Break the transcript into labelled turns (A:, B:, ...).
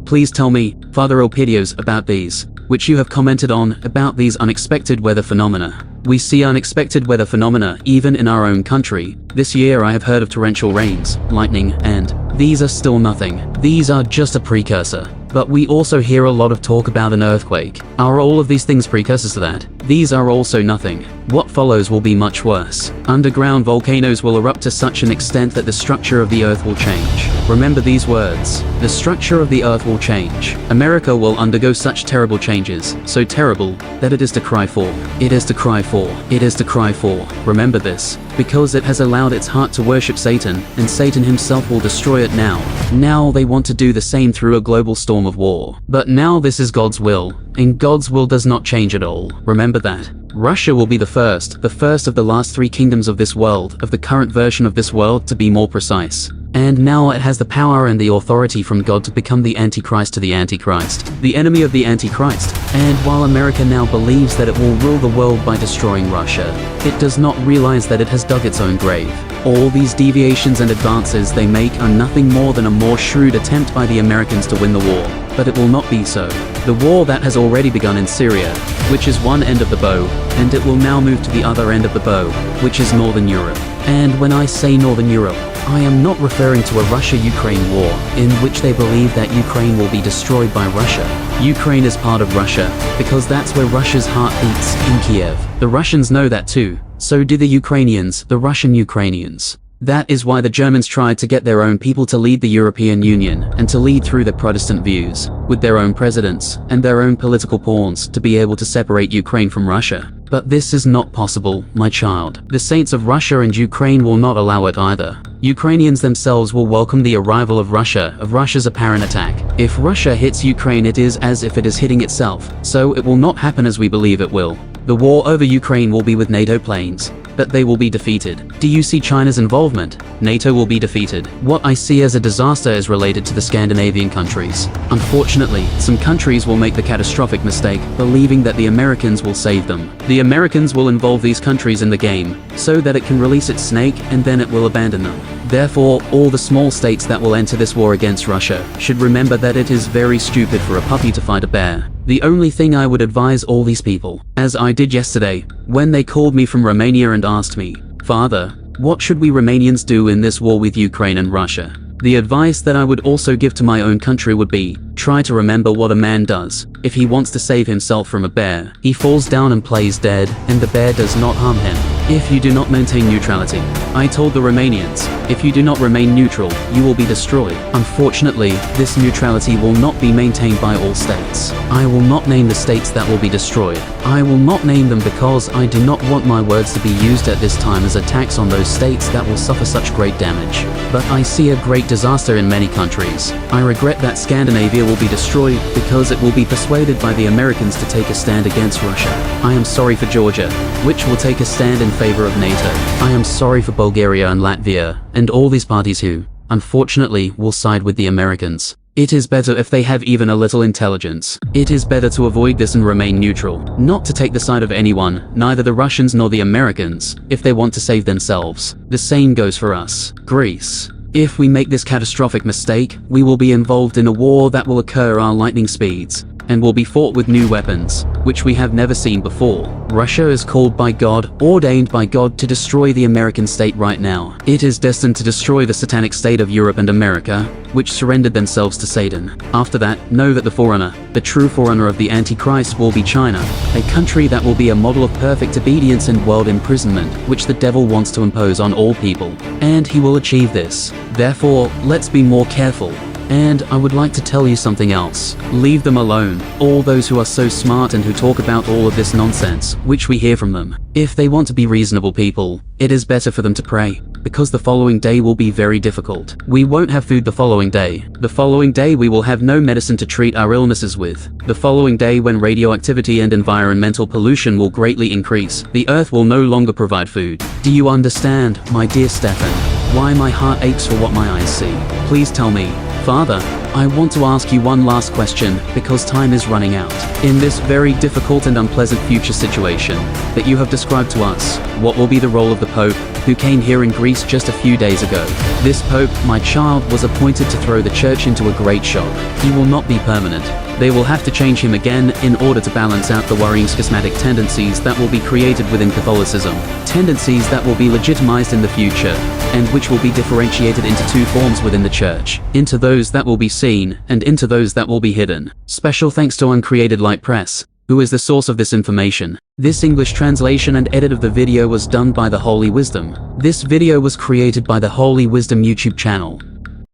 A: Please tell me, Father Elpidios, about these, which you have commented on, about these unexpected weather phenomena. We see unexpected weather phenomena even in our own country. This year I have heard of torrential rains, lightning, and these are still nothing. These are just a precursor. But we also hear a lot of talk about an earthquake. Are all of these things precursors to that? These are also nothing. What follows will be much worse. Underground volcanoes will erupt to such an extent that the structure of the earth will change. Remember these words. The structure of the earth will change. America will undergo such terrible changes, so terrible, that it is to cry for. It is to cry for. It is to cry for. Remember this, because it has allowed its heart to worship Satan, and Satan himself will destroy it now. Now they want to do the same through a global storm of war. But now this is God's will, and God's will does not change at all. Remember that. Russia will be the first of the last three kingdoms of this world, of the current version of this world to be more precise. And now it has the power and the authority from God to become the Antichrist to the Antichrist, the enemy of the Antichrist. And while America now believes that it will rule the world by destroying Russia, it does not realize that it has dug its own grave. All these deviations and advances they make are nothing more than a more shrewd attempt by the Americans to win the war. But it will not be so. The war that has already begun in Syria, which is one end of the bow, and it will now move to the other end of the bow, which is Northern Europe. And when I say Northern Europe, I am not referring to a Russia-Ukraine war, in which they believe that Ukraine will be destroyed by Russia. Ukraine is part of Russia, because that's where Russia's heart beats, in Kiev. The Russians know that too. So do the Ukrainians, the Russian Ukrainians. That is why the Germans tried to get their own people to lead the European Union, and to lead through their Protestant views, with their own presidents, and their own political pawns, to be able to separate Ukraine from Russia. But this is not possible, my child. The saints of Russia and Ukraine will not allow it either. Ukrainians themselves will welcome the arrival of Russia's apparent attack. If Russia hits Ukraine, it is as if it is hitting itself, so it will not happen as we believe it will. The war over Ukraine will be with NATO planes, but they will be defeated. Do you see China's involvement? NATO will be defeated. What I see as a disaster is related to the Scandinavian countries. Unfortunately, some countries will make the catastrophic mistake, believing that the Americans will save them. The Americans will involve these countries in the game, so that it can release its snake, and then it will abandon them. Therefore, all the small states that will enter this war against Russia should remember that it is very stupid for a puppy to fight a bear. The only thing I would advise all these people, as I did yesterday, when they called me from Romania and asked me, "Father, what should we Romanians do in this war with Ukraine and Russia?" The advice that I would also give to my own country would be, try to remember what a man does. If he wants to save himself from a bear, he falls down and plays dead, and the bear does not harm him. If you do not maintain neutrality, I told the Romanians, if you do not remain neutral, you will be destroyed. Unfortunately, this neutrality will not be maintained by all states. I will not name the states that will be destroyed. I will not name them because I do not want my words to be used at this time as attacks on those states that will suffer such great damage. But I see a great disaster in many countries. I regret that Scandinavia will be destroyed because it will be persuaded by the Americans to take a stand against Russia. I am sorry for Georgia, which will take a stand in favor of NATO. I am sorry for Bulgaria and Latvia, and all these parties who, unfortunately, will side with the Americans. It is better if they have even a little intelligence. It is better to avoid this and remain neutral, not to take the side of anyone, neither the Russians nor the Americans, if they want to save themselves. The same goes for us, Greece. If we make this catastrophic mistake, we will be involved in a war that will occur our lightning speeds, and will be fought with new weapons, which we have never seen before. Russia is called by God, ordained by God to destroy the American state right now. It is destined to destroy the satanic state of Europe and America, which surrendered themselves to Satan. After that, know that the forerunner, the true forerunner of the Antichrist will be China, a country that will be a model of perfect obedience and world imprisonment, which the devil wants to impose on all people. And he will achieve this. Therefore, let's be more careful. And I would like to tell you something else. Leave them alone. All those who are so smart and who talk about all of this nonsense, which we hear from them. If they want to be reasonable people, it is better for them to pray, because the following day will be very difficult. We won't have food the following day. The following day we will have no medicine to treat our illnesses with. The following day, when radioactivity and environmental pollution will greatly increase, the earth will no longer provide food. Do you understand, my dear Stefan, why my heart aches for what my eyes see? Please tell me, Father, I want to ask you one last question, because time is running out. In this very difficult and unpleasant future situation that you have described to us, what will be the role of the Pope, who came here in Greece just a few days ago? This Pope, my child, was appointed to throw the Church into a great shock. He will not be permanent. They will have to change him again in order to balance out the worrying schismatic tendencies that will be created within Catholicism, tendencies that will be legitimized in the future, and which will be differentiated into two forms within the Church, into those that will be seen, and into those that will be hidden. Special thanks to Uncreated Light Press, who is the source of this information. This English translation and edit of the video was done by The Holy Wisdom. This video was created by The Holy Wisdom YouTube channel.